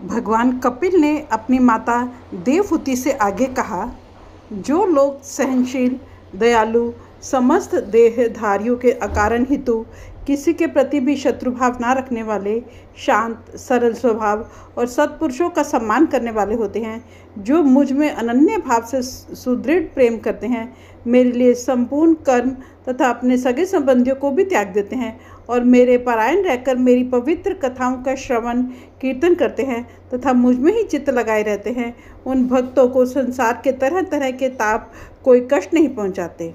भगवान कपिल ने अपनी माता देवहूति से आगे कहा, जो लोग सहनशील, दयालु, समस्त देहधारियों के अकारण हेतु किसी के प्रति भी शत्रुभाव ना रखने वाले, शांत, सरल स्वभाव और सत्पुरुषों का सम्मान करने वाले होते हैं, जो मुझ में अनन्य भाव से सुदृढ़ प्रेम करते हैं, मेरे लिए संपूर्ण कर्म तथा अपने सगे संबंधियों को भी त्याग देते हैं और मेरे परायण रहकर मेरी पवित्र कथाओं का श्रवण कीर्तन करते हैं तथा मुझ में ही चित्त लगाए रहते हैं, उन भक्तों को संसार के तरह तरह के ताप कोई कष्ट नहीं पहुंचाते।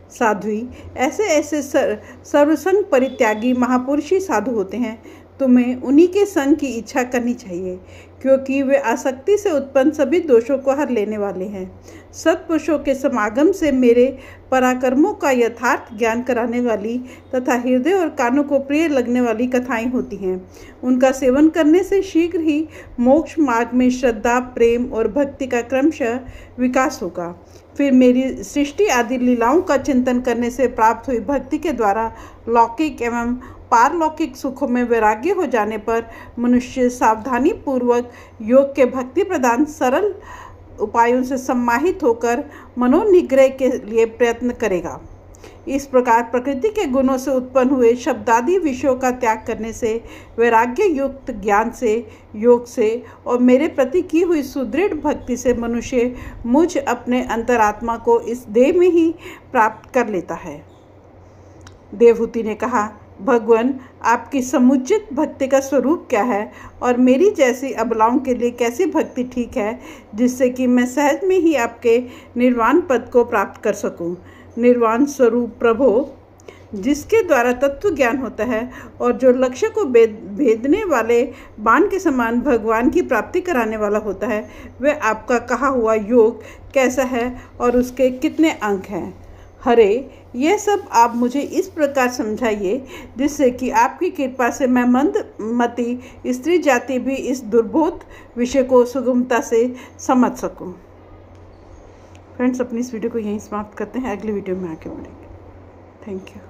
साध्वी, ऐसे ऐसे सर्वसंग परित्यागी महापुरुषी साधु होते हैं। तुम्हें उन्हीं के संग की इच्छा करनी चाहिए, क्योंकि वे आसक्ति से उत्पन्न सभी दोषों को हर लेने वाले हैं। सत्पुरुषों के समागम से मेरे पराक्रमों का यथार्थ ज्ञान कराने वाली तथा हृदय और कानों को प्रिय लगने वाली कथाएं होती हैं। उनका सेवन करने से शीघ्र ही मोक्ष मार्ग में श्रद्धा, प्रेम और भक्ति का क्रमशः विकास होगा। फिर मेरी सृष्टि आदि लीलाओं का चिंतन करने से प्राप्त हुई भक्ति के द्वारा लौकिक एवं पारलौकिक सुखों में वैराग्य हो जाने पर मनुष्य सावधानी पूर्वक योग के भक्ति प्रदान सरल उपायों से सम्माहित होकर मनोनिग्रह के लिए प्रयत्न करेगा। इस प्रकार प्रकृति के गुणों से उत्पन्न हुए शब्दादि विषयों का त्याग करने से, वैराग्य युक्त ज्ञान से, योग से और मेरे प्रति की हुई सुदृढ़ भक्ति से मनुष्य मुझ अपने अंतरात्मा को इस देह में ही प्राप्त कर लेता है। देवहूति ने कहा, भगवान, आपकी समुचित भक्ति का स्वरूप क्या है और मेरी जैसी अबलाओं के लिए कैसी भक्ति ठीक है, जिससे कि मैं सहज में ही आपके निर्वाण पद को प्राप्त कर सकूं। निर्वाण स्वरूप प्रभो, जिसके द्वारा तत्व ज्ञान होता है और जो लक्ष्य को भेदने वाले बाण के समान भगवान की प्राप्ति कराने वाला होता है, वह आपका कहा हुआ योग कैसा है और उसके कितने अंग हैं। हरे, यह सब आप मुझे इस प्रकार समझाइए जिससे कि आपकी कृपा से मैं मंदमती स्त्री जाति भी इस दुर्बोध विषय को सुगमता से समझ सकूं। फ्रेंड्स, अपनी इस वीडियो को यहीं समाप्त करते हैं। अगली वीडियो में आगे बढ़ेंगे। Thank you.